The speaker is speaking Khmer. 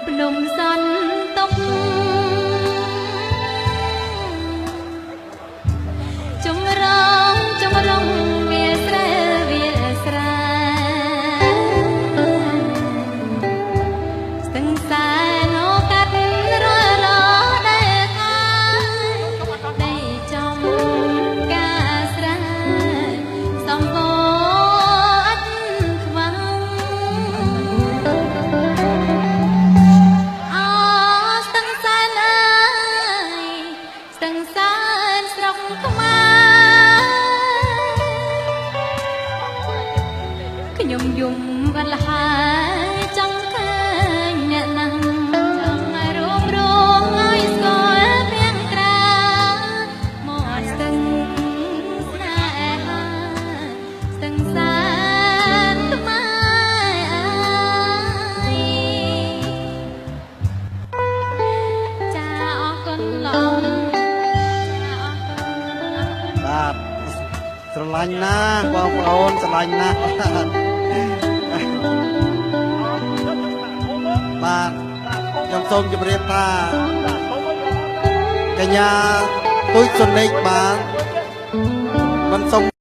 ភ្នំសន្តុកចម្រងវាស្រែវាស្រែស្ទឹងសែនអូកាត់រលដែលខាដីចំការស្រែសំបោអត់ខ្វាំងស្ទឹងសែនអើយស្ទឹងសែនស្រុកខ្មែរខ្ញុំយំអត់លហើយចង់ឃើញអ្នកណាំចង់ឲ្យរួមរងឲ្យស្គាល់ព្រៀងក្រាមកស្ទឹងស្នេហាស្ទឹងសែនខ្មែរចាអរគុណលោកបាទស្រឡាញ់ណាស់បងប្អូនស្រឡាញ់ណាស់បាទខ្ញុំសូមជម្រាបថាកញ្ញាទូចសុនិចបាទមិនសូម